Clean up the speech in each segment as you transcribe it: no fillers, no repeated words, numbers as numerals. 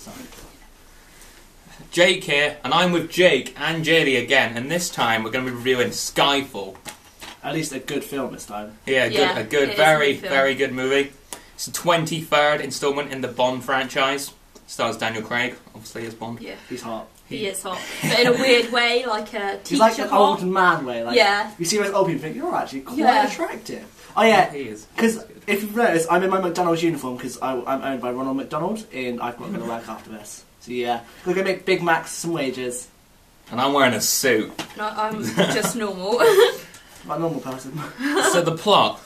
Sorry. Jake here, and I'm with Jake and Jayley again, and this time we're going to be reviewing Skyfall. At least a good film this time. Yeah, a good, very good movie. It's the 23rd installment in the Bond franchise. Stars Daniel Craig, obviously, as Bond. Yeah. He's hot. He is hot. But in a weird way, like a teacher. He's like an hot. old man way. Like, yeah. You see most old people think, you're actually quite attractive. Oh yeah, he is. Because if you've noticed, I'm in my McDonald's uniform because I'm owned by Ronald McDonald, and I've got to go to work after this. So yeah, we're going to make Big Macs some wages. And I'm wearing a suit. No, I'm just normal. I'm a normal person. So the plot.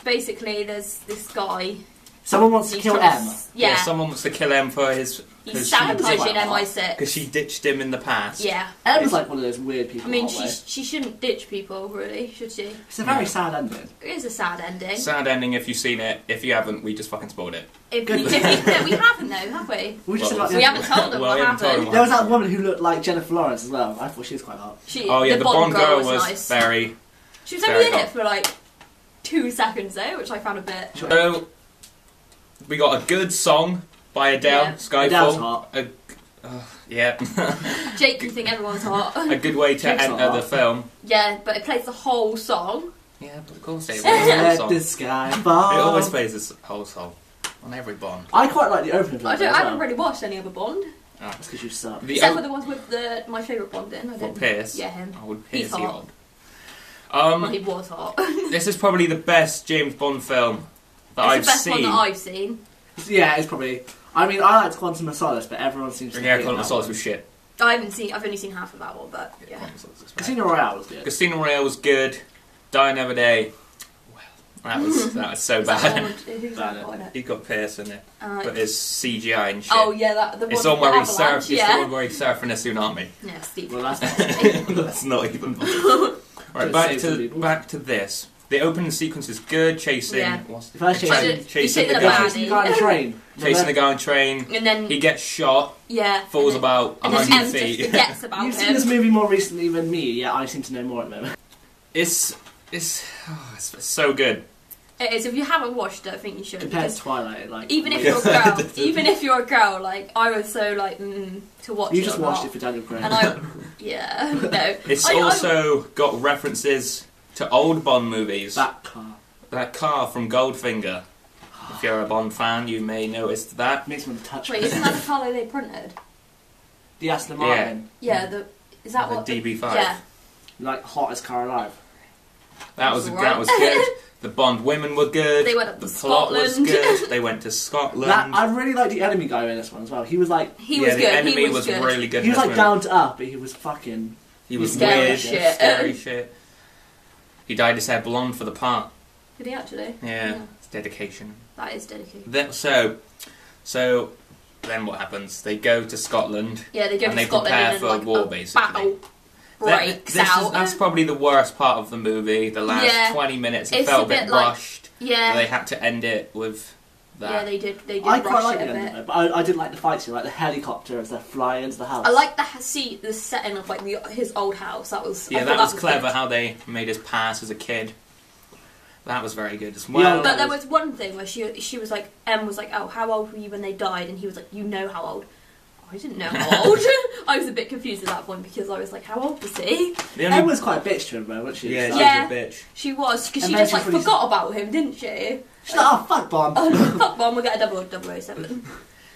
Basically, there's this guy. Someone wants to kill M. Yeah. Someone wants to kill M for his... He's sabotaging MI6. Because she ditched him in the past. Yeah. M's like one of those weird people. I mean, she shouldn't ditch people, really, should she? It's a very sad ending. It is a sad ending. Sad ending if you've seen it. If you haven't, we just fucking spoiled it. No, we haven't though, have we? We haven't told them what happened. There was that woman who looked like Jennifer Lawrence as well. I thought she was quite hot. The Bond girl was nice. very... She was only in it for like 2 seconds though, which I found a bit... So, we got a good song by Adele, Skyfall. Adele's hot. Yeah. Jake, you think everyone's hot. A good way to enter the film. Yeah, but it plays the whole song. Yeah, but of course it Let the sky fall. It always plays this whole song on every Bond. I quite like the opening. I haven't really watched any other Bond. That's because you suck. Except for the ones with my favourite Bond in. What, Pierce? Yeah, him. I would Pierce. He's hot. Well, he was hot. This is probably the best James Bond film that I've seen. It's the best one that I've seen. Yeah, it's probably... I mean, I liked Quantum of Solace, but everyone seems to... Yeah, Quantum of Solace was shit. I've only seen half of that one, but yeah. Casino Royale was good. Casino Royale was good. Die Another Day... Well, that was so bad. He got Pierce in it. But it's CGI and shit. Oh yeah, it's the one where he's surfing a tsunami. Yeah, Steve. Well, that's not even... Right, back to this. The opening sequence is good, chasing the guy on the train. Chasing the guy on the train. And then he gets shot. Yeah. Falls about 100 feet. Just forgets about You've seen this movie more recently than me, yeah, I seem to know more at the moment. It's so good. It is. If you haven't watched it, I think you should. Compared to Twilight, like even if you're a girl, like I was so like to watch. You just watched it for Daniel Craig. And no. It's also got references to old Bond movies. That car from Goldfinger. If you're a Bond fan, you may notice that. Makes me want to touch it. Wait, isn't that the car they printed? The Aston Martin. Yeah. Is that what the DB5? Yeah. Like hottest car alive. That was good. The Bond women were good. They went up to Scotland. The plot was good. They went to Scotland. I really like the enemy guy in this one as well. He was like... He was good. The enemy was really good. He was like down to up, but he was fucking... He was weird, scary shit. He dyed his hair blonde for the part. Did he actually? Yeah. It's dedication. That is dedication. So then what happens? They go to Scotland. Yeah, they go to Scotland and they prepare for war, basically. Battle breaks out. That's probably the worst part of the movie. The last 20 minutes, it felt a bit rushed. Yeah. They had to end it with that. Yeah, they did. I quite like it, but I didn't like the fights. Like the helicopter as they're flying into the house. I like the setting of like his old house. That was that was clever. How they made his past as a kid. That was very good as well. Yeah, but there was one thing where she was like, M was like, oh, how old were you when they died? And he was like, you know how old. I didn't know how old. I was a bit confused at that point because I was like, how old was he? Em was quite a bitch to him though, wasn't she? Yeah, she was a bitch. She was, because she just like forgot about him, didn't she? She's like, oh, fuck Bond. Fuck Bond, we'll get a 007.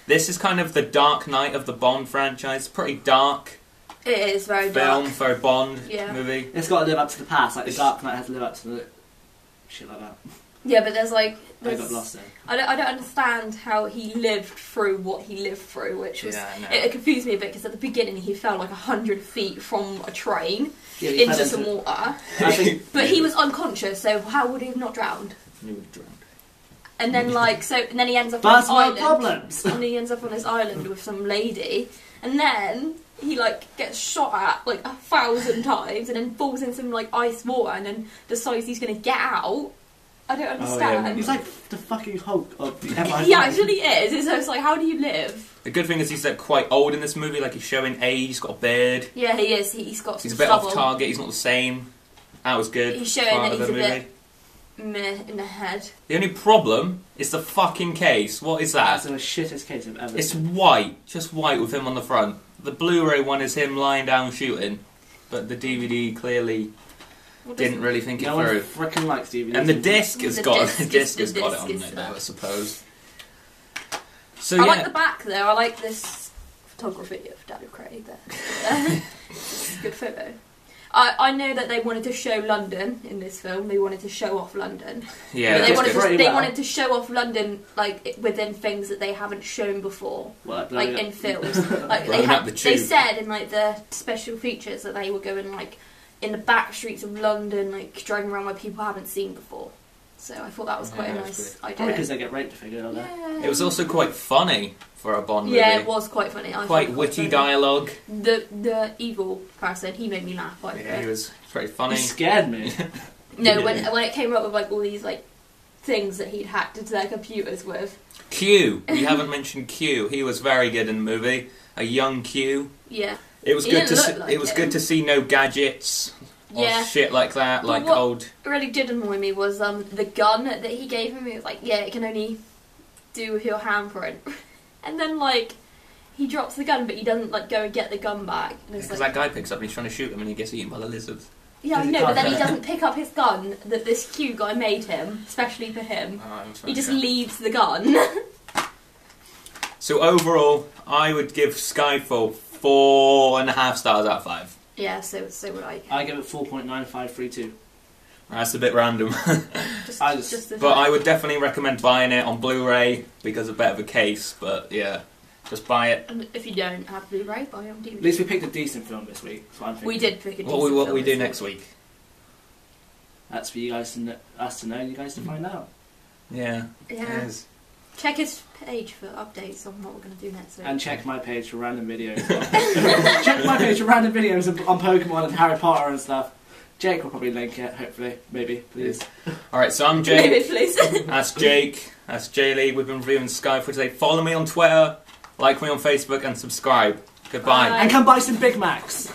This is kind of the Dark Knight of the Bond franchise. Pretty dark. It is very dark. Film for a Bond movie. It's got to live up to the past, like the Dark Knight has to live up to the... shit like that. Yeah, but there's like... I got lost there. I don't understand how he lived through what he lived through, which was... It confused me a bit, because at the beginning he fell like 100 feet from a train into some water. But he was unconscious, so how would he have not drowned? He would have drowned. And then and then he ends up on this island. Problems. And he ends up on this island with some lady, and then he like gets shot at like 1,000 times, and then falls in some like ice water, and then decides he's going to get out. I don't understand. He's like the fucking Hulk of the MI5. He actually is. It's just like, how do you live? The good thing is he's like quite old in this movie. Like he's showing age. He's got a beard. Yeah, he is. He's got. He's a bit off target. He's not the same. That was good. He's showing that he's a bit. meh in the head. The only problem is the fucking case. What is that? That's the shittest case I've ever It's seen. white, just white with him on the front. The Blu-ray one is him lying down shooting, but the DVD clearly didn't really think it through. Freaking likes DVDs. And the disc has got it on it, though, I suppose. So I like the back though. I like this photography of Daniel Craig there. It's a good photo. I know that they wanted to show London in this film. They wanted to show off London. Yeah, but they wanted to show off London like within things that they haven't shown before, like in films. Like they said in like the special features that they were going like in the back streets of London, like driving around where people haven't seen before. So I thought that was quite a nice idea. Probably because they get raped, I figure, don't they? It was also quite funny for a Bond movie. Yeah, it was quite funny. Quite witty dialogue. The evil person, he made me laugh quite a bit. Yeah, he was very funny. He scared me. No, when it came up with like all these like things that he'd hacked into their computers with. Q. We haven't mentioned Q. He was very good in the movie. A young Q. Yeah. It was good to see no gadgets. Or shit like that, but like old. What really did annoy me was the gun that he gave him. He was like, yeah, it can only do with your handprint. And then like he drops the gun, but he doesn't like go and get the gun back. Because that guy picks up and he's trying to shoot him, and he gets eaten by the lizards. Yeah, I know, but then he doesn't pick up his gun that this Q guy made him, especially for him. He just leaves the gun. So overall, I would give Skyfall 4.5 stars out of 5. Yeah, so would I. I give it 4.9532. That's a bit random. But I would definitely recommend buying it on Blu-ray because of a bit of a case. But yeah, just buy it. And if you don't have Blu-ray, buy it on DVD. At least we picked a decent film this week. That's what I'm thinking. We did pick a decent film. What we do next week? That's for you guys to know, us to know, and you guys to find out. Yeah. Yeah. Check his page for updates on what we're going to do next week. And check my page for random videos. Check my page for random videos on Pokemon and Harry Potter and stuff. Jake will probably link it, hopefully. Maybe, please. Alright, so I'm Jake. Maybe, please. That's Jake. That's Jayley. We've been reviewing Skyfall today. Follow me on Twitter, like me on Facebook, and subscribe. Goodbye. Bye. And come buy some Big Macs.